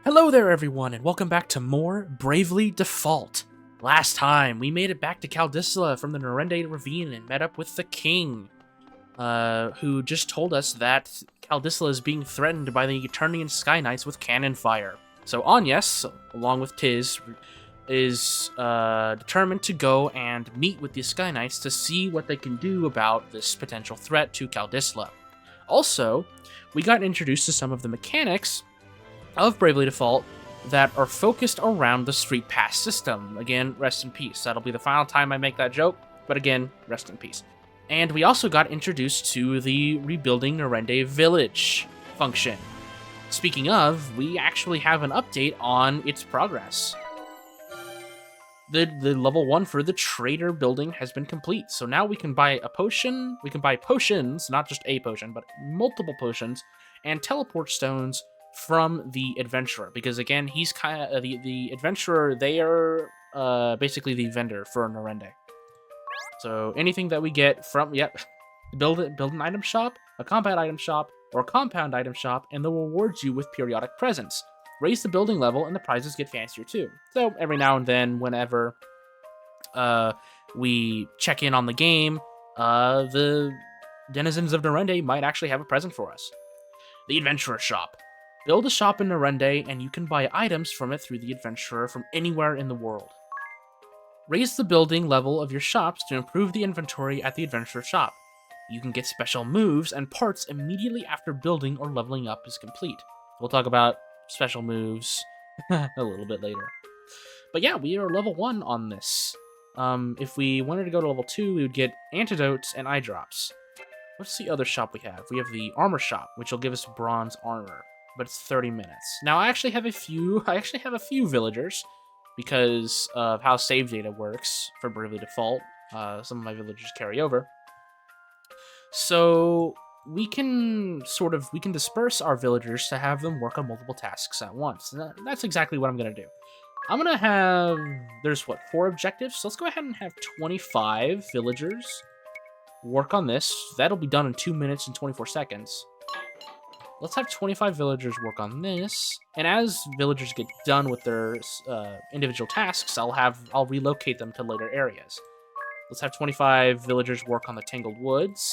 Hello there everyone, and welcome back to more Bravely Default. Last time, we made it back to Caldisla from the Narende Ravine and met up with the king, who just told us that Caldisla is being threatened by the Eternian Sky Knights with cannon fire. So Anyes, along with Tiz, is determined to go and meet with the Sky Knights to see what they can do about this potential threat to Caldisla. Also, we got introduced to some of the mechanics of Bravely Default that are focused around the Street Pass system. Again, rest in peace. That'll be the final time I make that joke, but again, rest in peace. And we also got introduced to the Rebuilding Narende Village function. Speaking of, we actually have an update on its progress. The level 1 for the trader building has been complete, so now we can buy a potion, we can buy potions, not just a potion, but multiple potions, and teleport stones from the adventurer, because again, he's kind of the adventurer. They are basically the vendor for Narende. So anything that we get from build an item shop, a combat item shop, or a compound item shop, and they'll reward you with periodic presents. Raise the building level, and the prizes get fancier too. So every now and then, whenever we check in on the game, the denizens of Narende might actually have a present for us. The adventurer shop. Build a shop in Narende, and you can buy items from it through the adventurer from anywhere in the world. Raise the building level of your shops to improve the inventory at the adventurer shop. You can get special moves and parts immediately after building or leveling up is complete. We'll talk about special moves a little bit later. But yeah, we are level 1 on this. If we wanted to go to level 2, we would get antidotes and eye drops. What's the other shop we have? We have the armor shop, which will give us bronze armor, but it's 30 minutes. Now I actually have a few villagers because of how save data works for Bravely Default. Some of my villagers carry over. So we can disperse our villagers to have them work on multiple tasks at once. And that's exactly what I'm going to do. I'm going to have, there's 4 objectives? So let's go ahead and have 25 villagers work on this. That'll be done in 2 minutes and 24 seconds. Let's have 25 villagers work on this, and as villagers get done with their individual tasks, I'll relocate them to later areas. Let's have 25 villagers work on the Tangled Woods,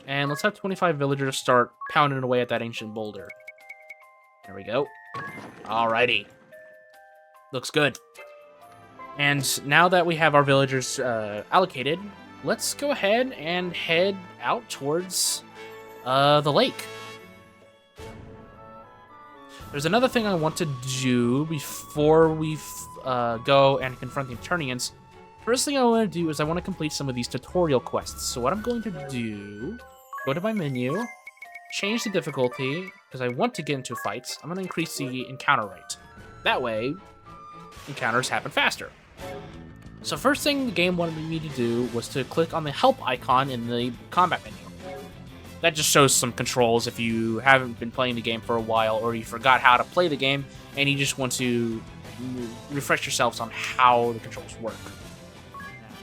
and let's have 25 villagers start pounding away at that ancient boulder. There we go. Alrighty. Looks good. And now that we have our villagers allocated, let's go ahead and head out towards the lake. There's another thing I want to do before we go and confront the Eternians. First thing I want to do is I want to complete some of these tutorial quests. So what I'm going to do, go to my menu, change the difficulty, because I want to get into fights. I'm going to increase the encounter rate. That way, encounters happen faster. So first thing the game wanted me to do was to click on the help icon in the combat menu. That just shows some controls if you haven't been playing the game for a while, or you forgot how to play the game and you just want to refresh yourselves on how the controls work.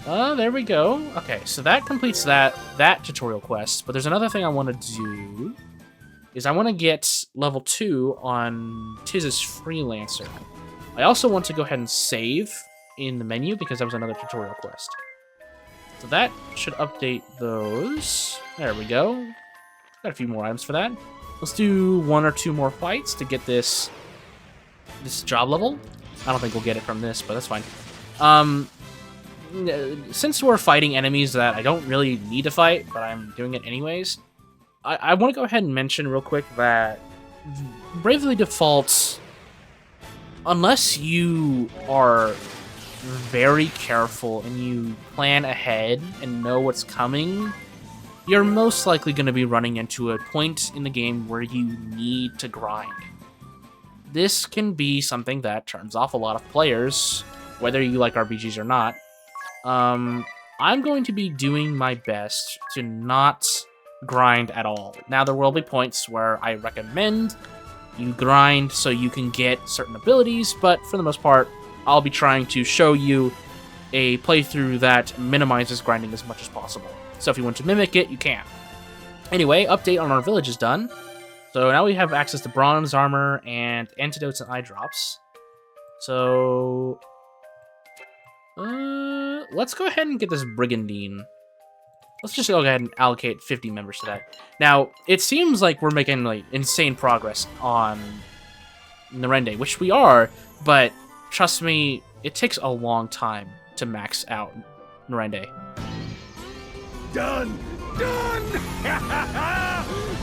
There we go. Okay, so that completes that tutorial quest, but there's another thing I want to do, is I want to get level 2 on Tiz's Freelancer. I also want to go ahead and save in the menu because that was another tutorial quest. So that should update those. There we go. Got a few more items for that. Let's do 1 or 2 more fights to get this job level. I don't think we'll get it from this, but that's fine. Since we're fighting enemies that I don't really need to fight, but I'm doing it anyways, I want to go ahead and mention real quick that Bravely Default, unless you are very careful and you plan ahead and know what's coming, you're most likely going to be running into a point in the game where you need to grind. This can be something that turns off a lot of players, whether you like RPGs or not. I'm going to be doing my best to not grind at all. Now, there will be points where I recommend you grind so you can get certain abilities, but for the most part, I'll be trying to show you a playthrough that minimizes grinding as much as possible. So if you want to mimic it, you can. Anyway, update on our village is done. So now we have access to bronze armor and antidotes and eye drops. So let's go ahead and get this brigandine. Let's just go ahead and allocate 50 members to that. Now, it seems like we're making like insane progress on Narende, which we are, but trust me, it takes a long time to max out Narende. Done! Done!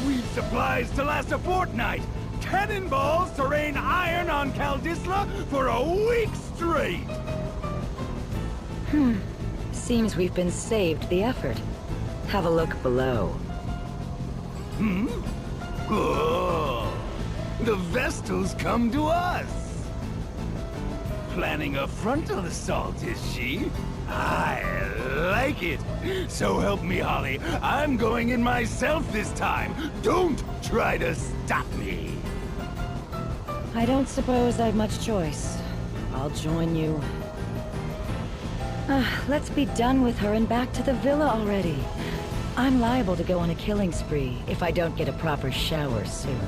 We've supplies to last a fortnight! Cannonballs to rain iron on Caldisla for a week straight! Seems we've been saved the effort. Have a look below. Oh, the Vestal's come to us! Planning a frontal assault, is she? I like it! So help me, Holly, I'm going in myself this time! Don't try to stop me! I don't suppose I've much choice. I'll join you. Let's be done with her and back to the villa already. I'm liable to go on a killing spree if I don't get a proper shower soon.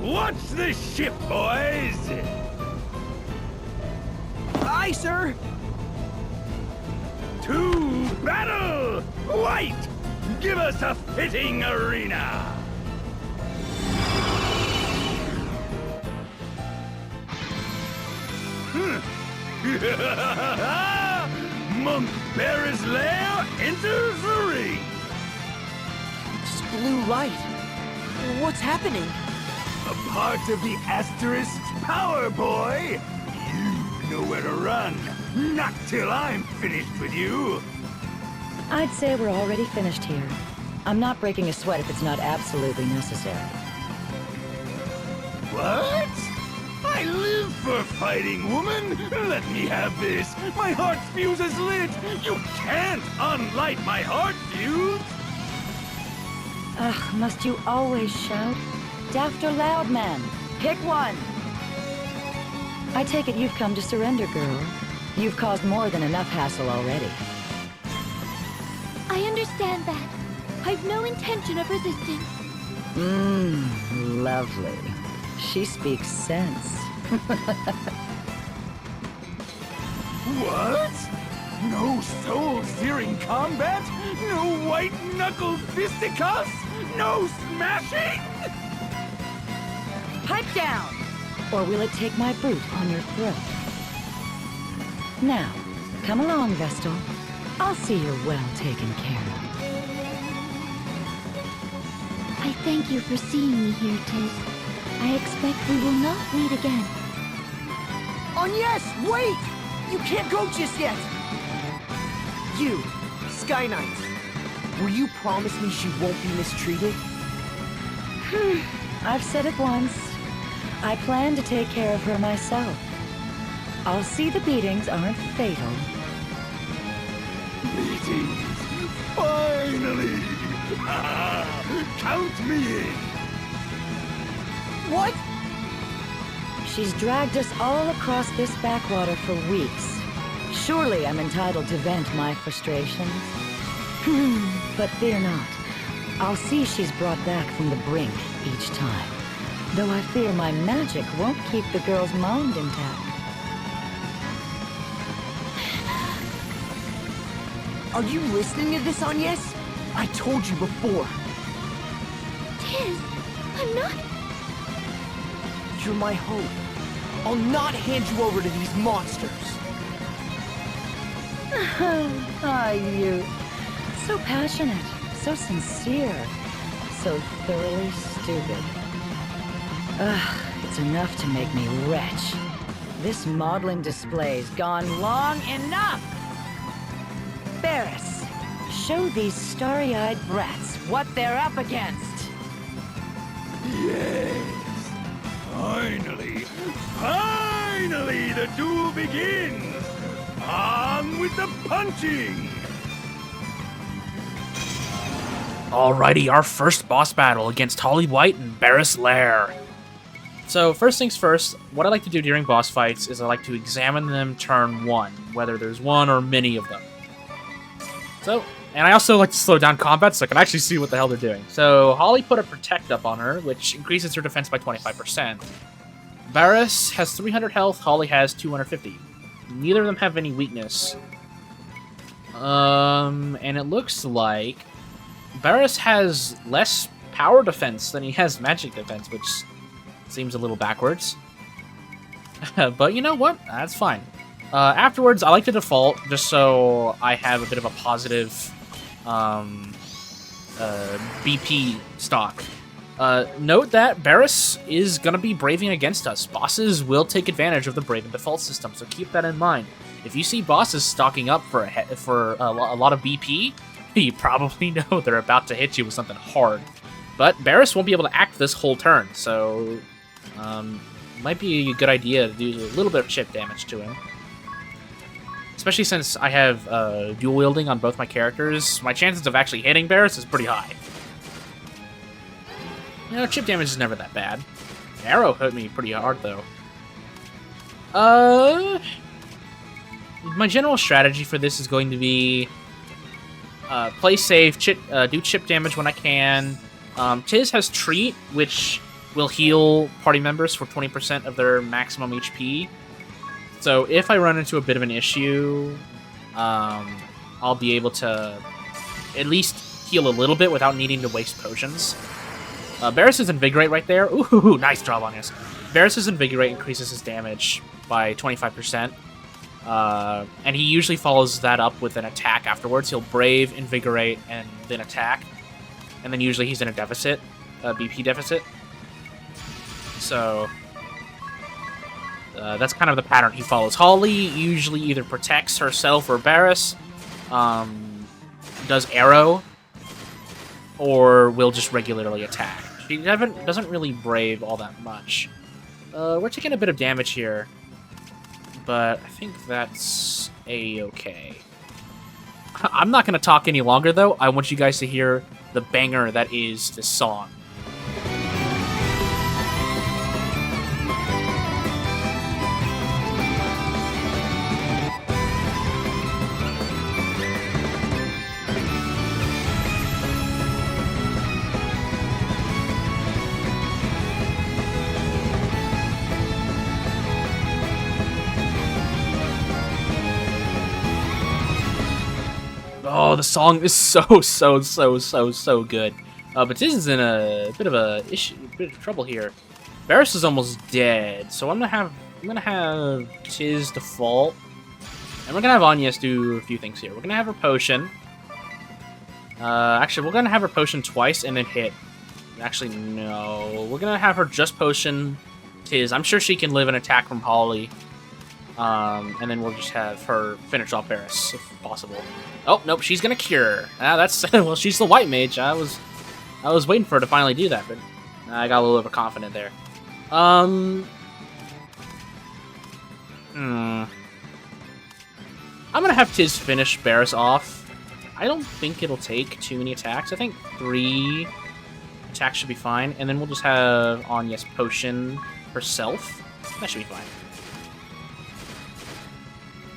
Watch the ship, boys! Aye, sir! To battle! White! Give us a fitting arena! Monk Barris lair enters the ring! Just blue light. What's happening? A part of the Asterisks power, boy! You know where to run. Not till I'm finished with you! I'd say we're already finished here. I'm not breaking a sweat if it's not absolutely necessary. What? I live for fighting, woman! Let me have this! My heart fuse is lit! You can't unlight my heart fuse! Ugh, must you always shout? Daft or loud, man? Pick one! I take it you've come to surrender, girl. You've caused more than enough hassle already. I understand that. I've no intention of resisting. Lovely. She speaks sense. What? No soul-searing combat? No white-knuckle fisticuffs? No smashing? Pipe down! Or will it take my boot on your throat? Now, come along, Vestal. I'll see you're well taken care of. I thank you for seeing me here, Tiz. I expect we will not meet again. Yes, wait! You can't go just yet! You, Sky Knights, will you promise me she won't be mistreated? I've said it once. I plan to take care of her myself. I'll see the beatings aren't fatal. Meetings! Finally! Count me in! What? She's dragged us all across this backwater for weeks. Surely I'm entitled to vent my frustrations. But fear not. I'll see she's brought back from the brink each time. Though I fear my magic won't keep the girl's mind intact. Are you listening to this, Agnes? I told you before. Tiz, I'm not... You're my hope. I'll not hand you over to these monsters. You. So passionate, so sincere, so thoroughly stupid. It's enough to make me retch. This maudlin display's gone long enough! Barris, show these starry-eyed brats what they're up against! Yes! Finally! Finally, the duel begins! On with the punching! Alrighty, our first boss battle against Holly White and Barris Lair. So first things first, what I like to do during boss fights is I like to examine them turn one, whether there's one or many of them. So And I also like to slow down combat so I can actually see what the hell they're doing. So Holly put a Protect up on her, which increases her defense by 25%. Barris has 300 health, Holly has 250. Neither of them have any weakness. And it looks like Barris has less power defense than he has magic defense, which seems a little backwards. But you know what? That's fine. Afterwards, I like to default just so I have a bit of a positive BP stock. Note that Barris is going to be braving against us. Bosses will take advantage of the brave and default system, so keep that in mind. If you see bosses stocking up for a lot of BP, you probably know they're about to hit you with something hard. But Barris won't be able to act this whole turn, so might be a good idea to do a little bit of chip damage to him. Especially since I have dual wielding on both my characters, my chances of actually hitting Barris is pretty high. You know, chip damage is never that bad. Arrow hit me pretty hard, though. My general strategy for this is going to be play safe, do chip damage when I can. Tiz has Treat, which will heal party members for 20% of their maximum HP. So if I run into a bit of an issue, I'll be able to at least heal a little bit without needing to waste potions. Barris' Invigorate right there. Ooh, nice job on this. Barris' Invigorate increases his damage by 25%. And he usually follows that up with an attack afterwards. He'll Brave, Invigorate, and then attack. And then usually he's in a deficit, a BP deficit. So that's kind of the pattern he follows. Holly usually either protects herself or Barris, does arrow, or will just regularly attack. She doesn't really brave all that much. We're taking a bit of damage here, but I think that's a-okay. I'm not going to talk any longer, though. I want you guys to hear the banger that is this song. Oh, the song is so good. But Tiz is in a bit of a bit of trouble here. Barris is almost dead, so I'm gonna have Tiz default, and we're gonna have Agnes do a few things here. We're gonna have her potion. Actually, we're gonna have her potion twice and then hit. Actually, no, we're gonna have her just potion Tiz. I'm sure she can live an attack from Holly. And then we'll just have her finish off Barris, if possible. Oh, nope, she's gonna cure. That's well, she's the white mage. I was waiting for her to finally do that, but I got a little overconfident there. I'm gonna have Tiz finish Barris off. I don't think it'll take too many attacks. I think 3 attacks should be fine, and then we'll just have Agnes potion herself. That should be fine.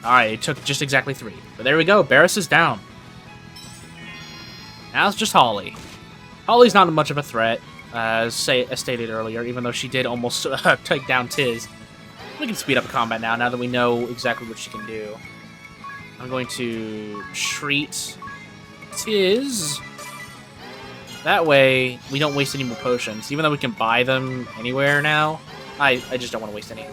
Alright, it took just exactly 3. But there we go, Barris is down. Now it's just Holly. Holly's not much of a threat, as stated earlier, even though she did almost take down Tiz. We can speed up the combat now that we know exactly what she can do. I'm going to treat Tiz. That way, we don't waste any more potions. Even though we can buy them anywhere now, I just don't want to waste any.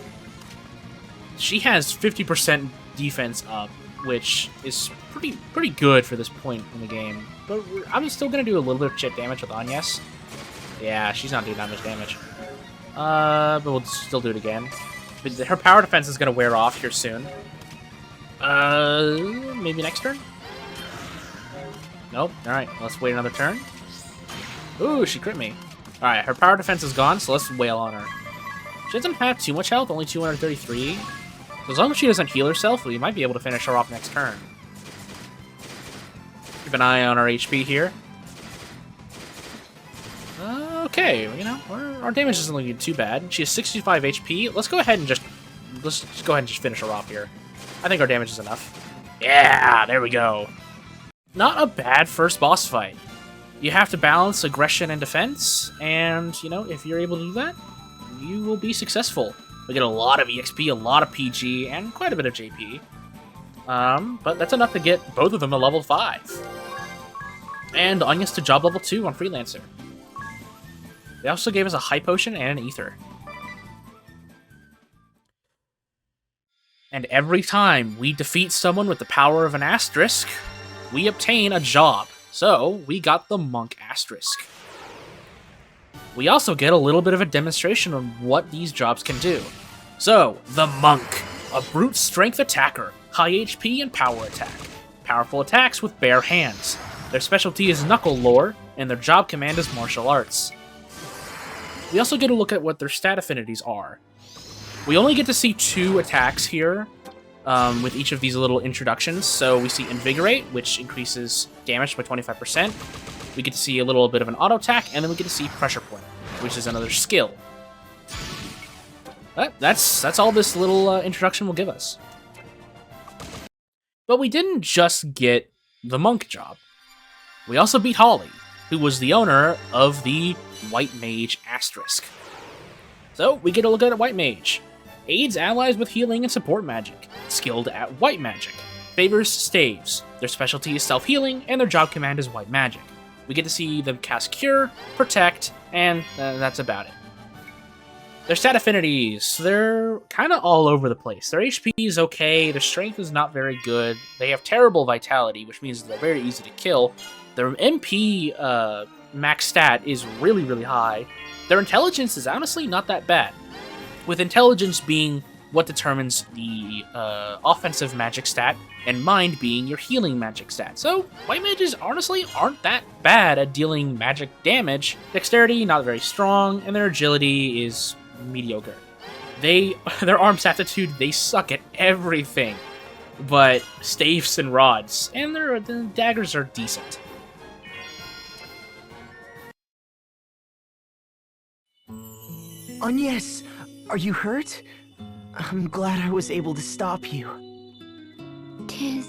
She has 50% defense up, which is pretty good for this point in the game. But I'm still going to do a little bit of chip damage with Agnes. Yeah, she's not doing that much damage. But we'll still do it again. But her power defense is going to wear off here soon. Maybe next turn? Nope. Alright, let's wait another turn. Ooh, she crit me. Alright, her power defense is gone, so let's wail on her. She doesn't have too much health, only 233. So as long as she doesn't heal herself, we might be able to finish her off next turn. Keep an eye on our HP here. Okay, you know, our damage isn't looking too bad. She has 65 HP. Let's go ahead and just finish her off here. I think our damage is enough. Yeah, there we go. not a bad first boss fight. You have to balance aggression and defense, and, you know, if you're able to do that, you will be successful. We get a lot of EXP, a lot of PG, and quite a bit of JP. But that's enough to get both of them to level 5. And Anya's to job level 2 on Freelancer. They also gave us a high potion and an ether. And every time we defeat someone with the power of an asterisk, we obtain a job. So, we got the Monk Asterisk. We also get a little bit of a demonstration on what these jobs can do. So, the Monk, a brute strength attacker, high HP and power attack. Powerful attacks with bare hands. Their specialty is knuckle lore, and their job command is martial arts. We also get a look at what their stat affinities are. We only get to see 2 attacks here, with each of these little introductions. So we see Invigorate, which increases damage by 25%. We get to see a little bit of an auto attack, and then we get to see Pressure Point, which is another skill. But that's all this little introduction will give us. But we didn't just get the Monk job. We also beat Holly, who was the owner of the White Mage Asterisk. So we get a look at a White Mage. Aids allies with healing and support magic. Skilled at White Magic. Favors staves. Their specialty is self-healing, and their job command is White Magic. We get to see them cast Cure, Protect, and that's about it. Their stat affinities, they're kind of all over the place. Their HP is okay, their strength is not very good, they have terrible vitality, which means they're very easy to kill. Their MP max stat is really, really high. Their intelligence is honestly not that bad, with intelligence being what determines the offensive magic stat, and mind being your healing magic stat. So, White Mages honestly aren't that bad at dealing magic damage. Dexterity, not very strong, and their agility is mediocre. Their arms aptitude, they suck at everything but staves and rods, and the daggers are decent. Agnes, are you hurt? I'm glad I was able to stop you. Tis,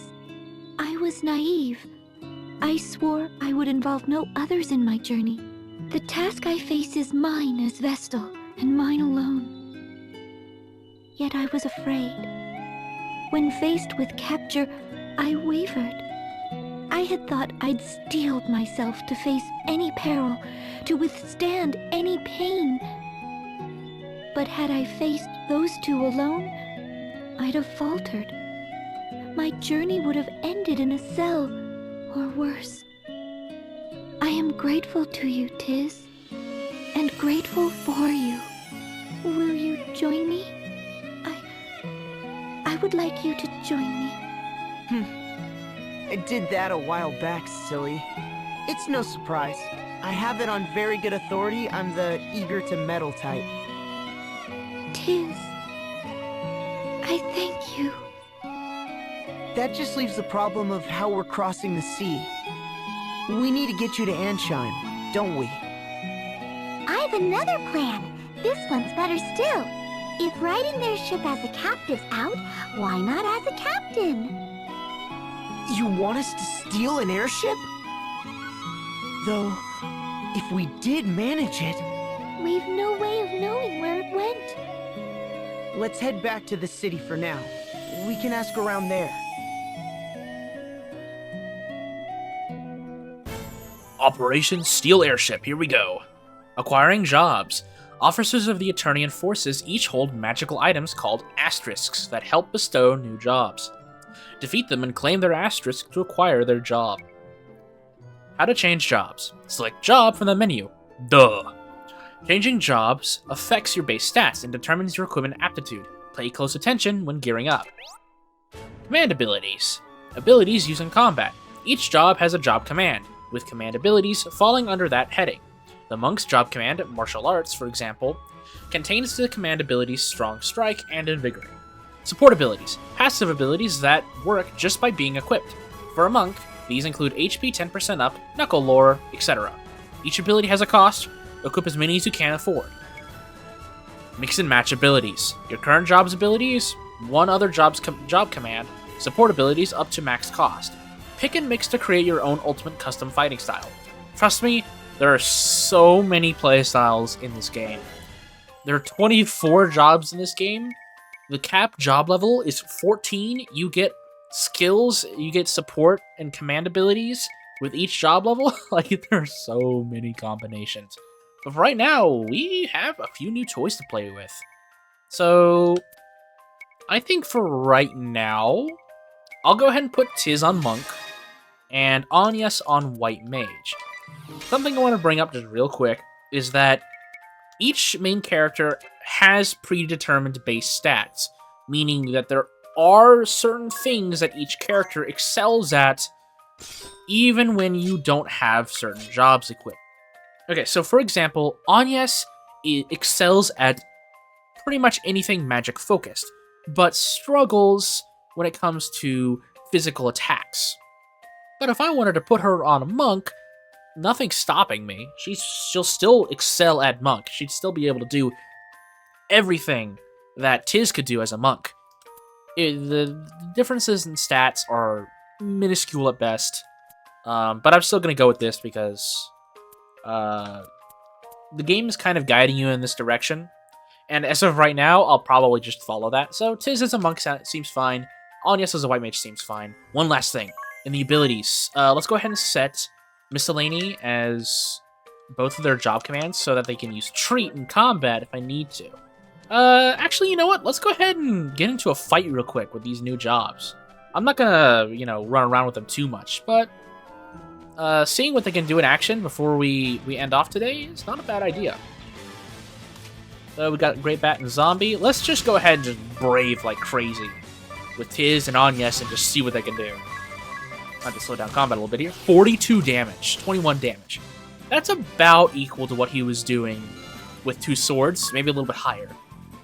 I was naive. I swore I would involve no others in my journey. The task I face is mine as Vestal, and mine alone. Yet I was afraid. When faced with capture, I wavered. I had thought I'd steeled myself to face any peril, to withstand any pain. But had I faced those 2 alone, I'd have faltered. My journey would have ended in a cell, or worse. I am grateful to you, Tis, and grateful for you. Will you join me? I would like you to join me. I did that a while back, silly. It's no surprise. I have it on very good authority I'm the eager to meddle type. Tis, I thank you. That just leaves the problem of how we're crossing the sea. We need to get you to Ansheim, don't we? I've another plan. This one's better still. If riding their ship as a captive's out, why not as a captain? You want us to steal an airship? Though, if we did manage it... We've no way of knowing where it went. Let's head back to the city for now. We can ask around there. Operation Steel Airship, here we go. Acquiring jobs. Officers of the Eternian forces each hold magical items called Asterisks that help bestow new jobs. Defeat them and claim their asterisk to acquire their job. How to change jobs. Select job from the menu. Duh. Changing jobs affects your base stats and determines your equipment aptitude. Pay close attention when gearing up. Command abilities. Abilities used in combat. Each job has a job command, with command abilities falling under that heading. The Monk's job command, Martial Arts, for example, contains the command abilities Strong Strike and Invigorate. Support abilities. Passive abilities that work just by being equipped. For a Monk, these include HP 10% up, Knuckle Lore, etc. Each ability has a cost. Equip as many as you can afford. Mix and match abilities. Your current job's abilities, one other job command, support abilities up to max cost. pick and mix to create your own ultimate custom fighting style. Trust me, there are so many playstyles in this game. There are 24 jobs in this game. The cap job level is 14. You get skills, you get support and command abilities with each job level. Like, there are so many combinations. But for right now, we have a few new toys to play with. So, I think for right now, I'll go ahead and put Tiz on Monk and Anyas on White Mage. Something I want to bring up just real quick is that each main character has predetermined base stats, meaning that there are certain things that each character excels at, even when you don't have certain jobs equipped. Okay, so for example, Anyas excels at pretty much anything magic focused, but struggles when it comes to physical attacks. But if I wanted to put her on a monk, nothing's stopping me. She'll still excel at monk. She'd still be able to do everything that Tiz could do as a monk. The differences in stats are minuscule at best, but I'm still going to go with this because the game is kind of guiding you in this direction, and as of right now, I'll probably just follow that. So Tiz as a monk seems fine. Anyas as a white mage seems fine. One last thing, in the abilities, let's go ahead and set Miscellany as both of their job commands so that they can use Treat in combat if I need to. Actually, you know what? Let's go ahead and get into a fight real quick with these new jobs. I'm not gonna, run around with them too much, but seeing what they can do in action before we end off today is not a bad idea. So we got Great Bat and Zombie. Let's just go ahead and just brave like crazy with Tiz and Anyas and just see what they can do. I have to slow down combat a little bit here. 42 damage, 21 damage. That's about equal to what he was doing with two swords, maybe a little bit higher.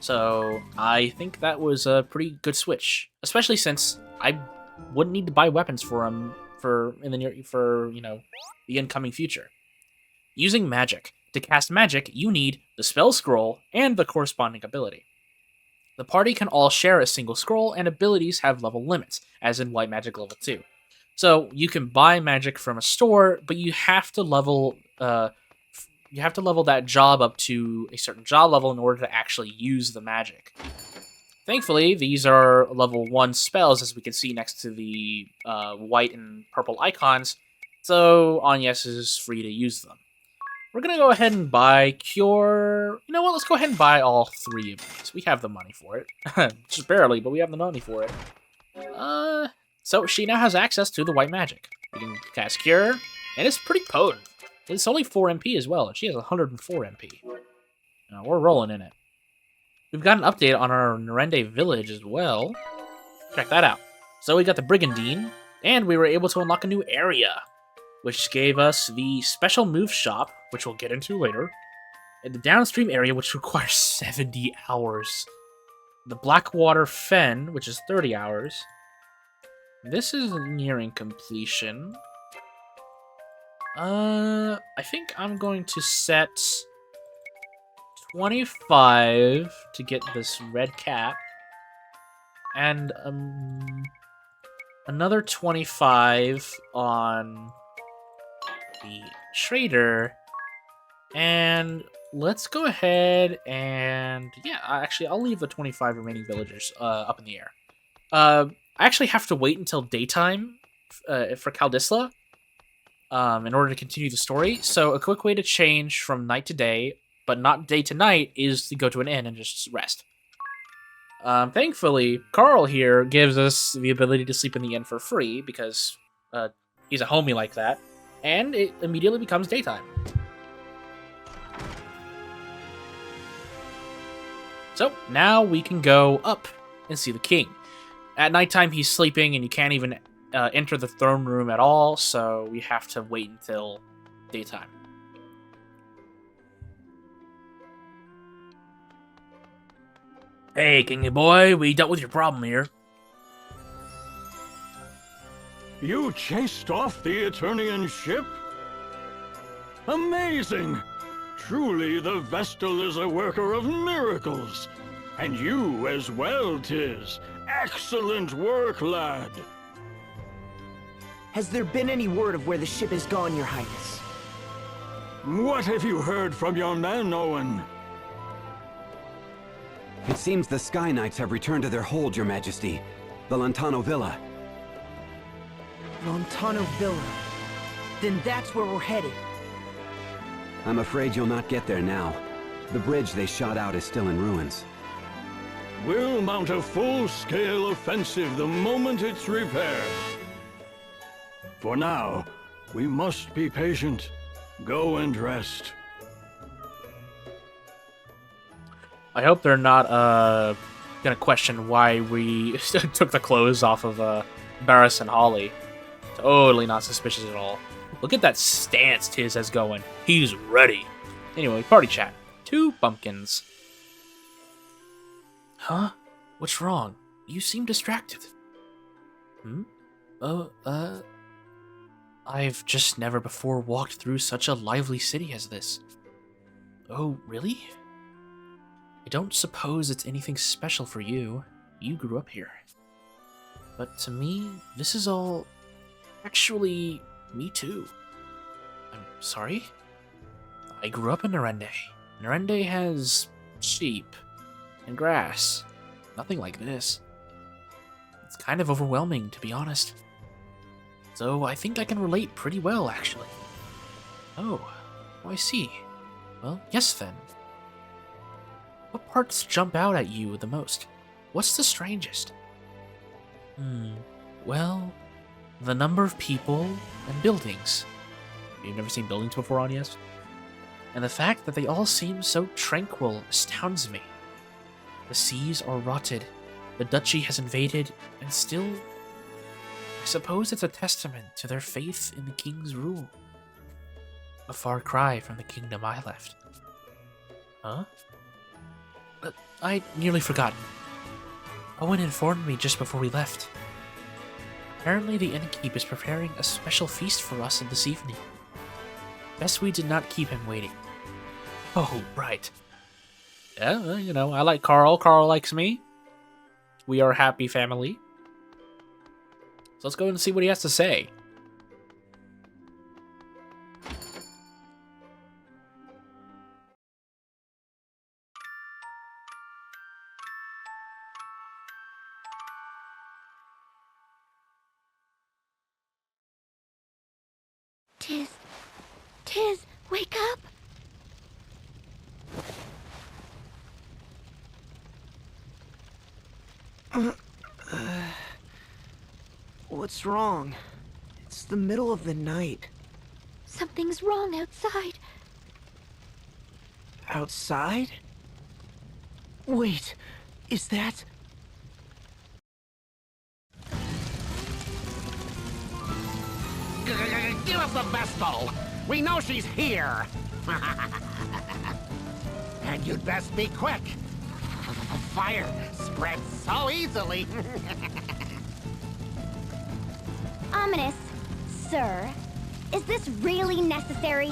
So I think that was a pretty good switch, especially since I wouldn't need to buy weapons for him the incoming future. Using magic. To cast magic, you need the spell scroll and the corresponding ability. The party can all share a single scroll, and abilities have level limits, as in White Magic level 2. So you can buy magic from a store, but you have to level that job up to a certain job level in order to actually use the magic. Thankfully, these are level 1 spells, as we can see next to the white and purple icons, so Anyas is free to use them. We're going to go ahead and buy Cure. You know what? Let's go ahead and buy all 3 of these. We have the money for it. Just barely, but we have the money for it. So she now has access to the white magic. We can cast Cure, and it's pretty potent. It's only 4 MP as well, and she has 104 MP. We're rolling in it. We've got an update on our Nerende village as well. Check that out. So we got the Brigandine, and we were able to unlock a new area, which gave us the special move shop, which we'll get into later, and the downstream area, which requires 70 hours. The Blackwater Fen, which is 30 hours. This is nearing completion. I think I'm going to set 25 to get this red cap, and another 25 on the trader, and let's go ahead and actually I'll leave the 25 remaining villagers up in the air. I actually have to wait until daytime for Caldisla in order to continue the story, so a quick way to change from night to day, but not day to night, is to go to an inn and just rest. Thankfully, Carl here gives us the ability to sleep in the inn for free, because he's a homie like that, and it immediately becomes daytime. So, now we can go up and see the king. At nighttime, he's sleeping, and you can't even enter the throne room at all, so we have to wait until daytime. Hey, Kingy boy, we dealt with your problem here. You chased off the Eternian ship? Amazing! Truly, the Vestal is a worker of miracles. And you as well, Tiz. Excellent work, lad. Has there been any word of where the ship has gone, Your Highness? What have you heard from your man, Owen? It seems the Sky Knights have returned to their hold, Your Majesty. The Lantano Villa. Lantano Villa. Then that's where we're headed. I'm afraid you'll not get there now. The bridge they shot out is still in ruins. We'll mount a full-scale offensive the moment it's repaired. For now, we must be patient. Go and rest. I hope they're not gonna question why we took the clothes off of Barris and Holly. Totally not suspicious at all. Look at that stance Tiz has going. He's ready. Anyway, party chat. 2 pumpkins. Huh? What's wrong? You seem distracted. I've just never before walked through such a lively city as this. Oh, really? I don't suppose it's anything special for you. You grew up here. But to me, this is all... Actually, me too. I'm sorry? I grew up in Narende. Narende has... sheep. And grass. Nothing like this. It's kind of overwhelming, to be honest. So I think I can relate pretty well, actually. Oh, I see. Well, yes then. What parts jump out at you the most? What's the strangest? Well, the number of people and buildings. You've never seen buildings before on yes? And the fact that they all seem so tranquil astounds me. The seas are rotted, the duchy has invaded, and still... I suppose it's a testament to their faith in the king's rule. A far cry from the kingdom I left. Huh? I'd nearly forgotten. Owen informed me just before we left. Apparently the innkeep is preparing a special feast for us this evening. Best we did not keep him waiting. Oh, right. Yeah, well, you know, I like Carl. Carl likes me. We are a happy family. So let's go and see what he has to say. Tiz, wake up! What's wrong? It's the middle of the night. Something's wrong outside. Outside? Wait, is that... Give us the Vestal! We know she's here! And you'd best be quick! Fire spreads so easily! Ominous, sir. Is this really necessary?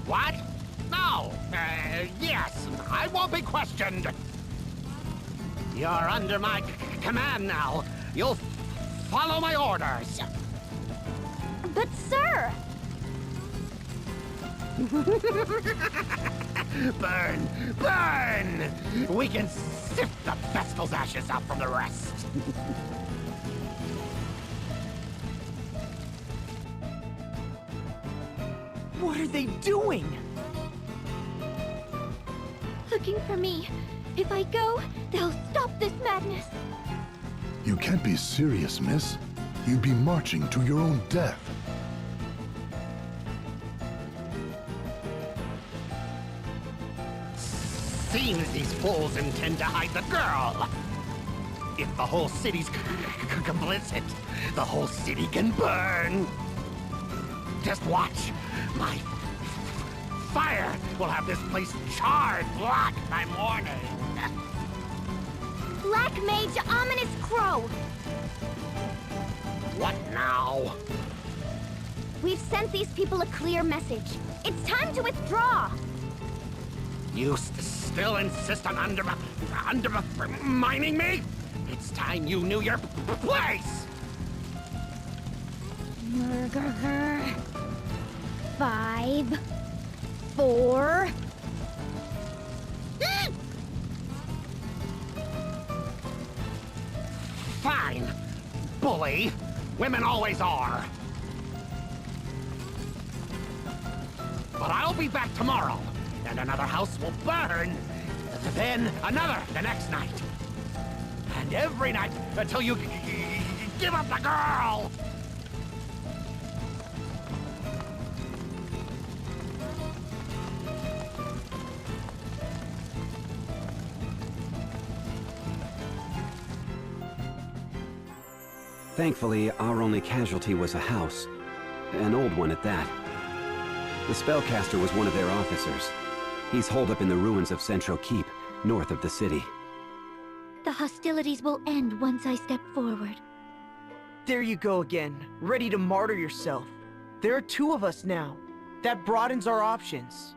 What? No! Yes, I won't be questioned! You're under my command now. You'll follow my orders. But sir! Burn! Burn! We can sift the Vestal's ashes out from the rest. What are they doing? Looking for me. If I go, they'll stop this madness. You can't be serious, miss. You'd be marching to your own death. Seems these fools intend to hide the girl. If the whole city's complicit, the whole city can burn. Just watch. My fire will have this place charred black by morning. Black Mage Ominous Crow! What now? We've sent these people a clear message. It's time to withdraw! You still insist on undermining me? It's time you knew your place! 5, 4. Fine, bully. Women always are. But I'll be back tomorrow, and another house will burn. Then another the next night. And every night until you give up the girl! Thankfully, our only casualty was a house. An old one at that. The spellcaster was one of their officers. He's holed up in the ruins of Central Keep, north of the city. The hostilities will end once I step forward. There you go again, ready to martyr yourself. There are 2 of us now. That broadens our options.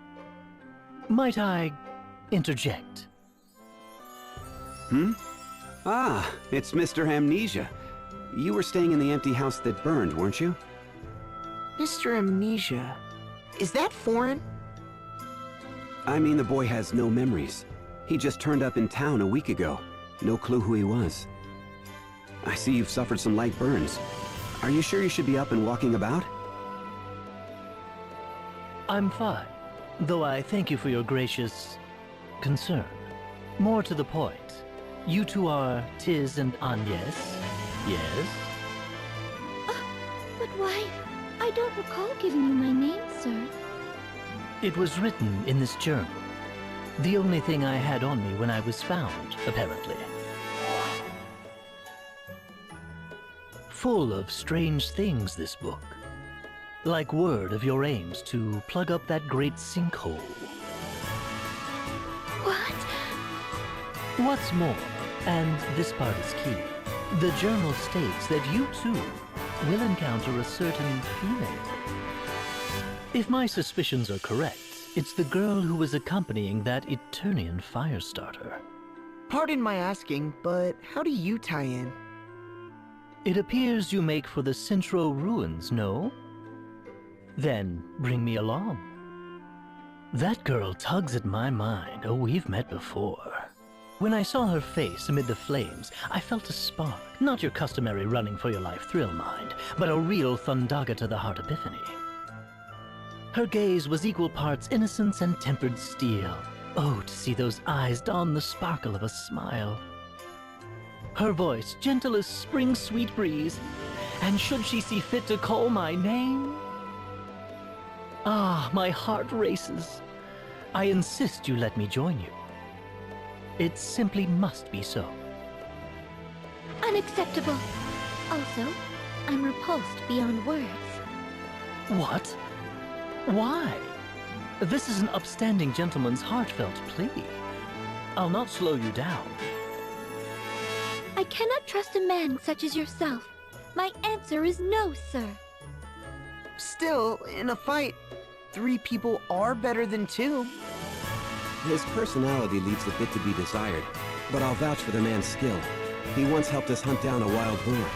Might I interject? Ah, it's Mr. Amnesia. You were staying in the empty house that burned, weren't you? Mr. Amnesia, is that foreign? I mean, the boy has no memories. He just turned up in town a week ago. No clue who he was. I see you've suffered some light burns. Are you sure you should be up and walking about? I'm fine, though I thank you for your gracious concern. More to the point, you two are Tiz and Agnes, yes? But why? I don't recall giving you my name, sir. It was written in this journal. The only thing I had on me when I was found, apparently. Full of strange things, this book. Like word of your aims to plug up that great sinkhole. What? What's more, and this part is key, the journal states that you too will encounter a certain female. If my suspicions are correct, it's the girl who was accompanying that Eternian Firestarter. Pardon my asking, but how do you tie in? It appears you make for the Centro ruins, no? Then bring me along. That girl tugs at my mind. Oh, we've met before. When I saw her face amid the flames, I felt a spark. Not your customary running for your life thrill mind, but a real Thundaga to the heart epiphany. Her gaze was equal parts innocence and tempered steel. Oh, to see those eyes don the sparkle of a smile. Her voice gentle as spring's sweet breeze, and should she see fit to call my name? Ah, my heart races. I insist you let me join you. It simply must be so. Unacceptable. Also, I'm repulsed beyond words. What? Why? This is an upstanding gentleman's heartfelt plea. I'll not slow you down. I cannot trust a man such as yourself. My answer is no, sir. Still, in a fight, 3 people are better than 2. His personality leaves a bit to be desired, but I'll vouch for the man's skill. He once helped us hunt down a wild boar.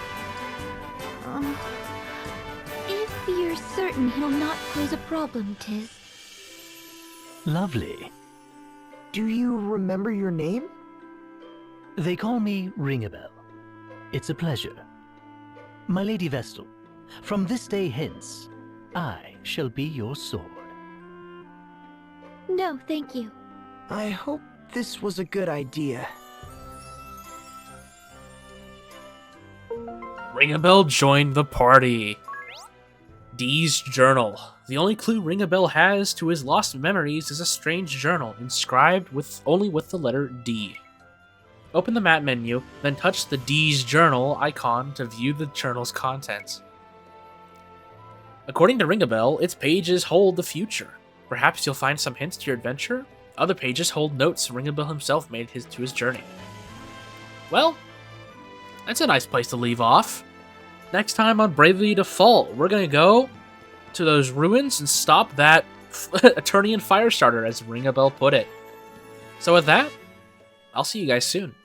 If you're certain he'll not pose a problem, Tiz. Lovely. Do you remember your name? They call me Ringabel. It's a pleasure. My Lady Vestal, from this day hence, I shall be your sword. No, thank you. I hope this was a good idea. Ringabel joined the party. Dee's journal. The only clue Ringabel has to his lost memories is a strange journal inscribed only with the letter D. Open the map menu, then touch the Dee's journal icon to view the journal's contents. According to Ringabel, its pages hold the future. Perhaps you'll find some hints to your adventure? Other pages hold notes Ringabel himself made to his journey. Well, that's a nice place to leave off. Next time on Bravely Default, we're going to go to those ruins and stop that Eternian Firestarter, as Ringabel put it. So with that, I'll see you guys soon.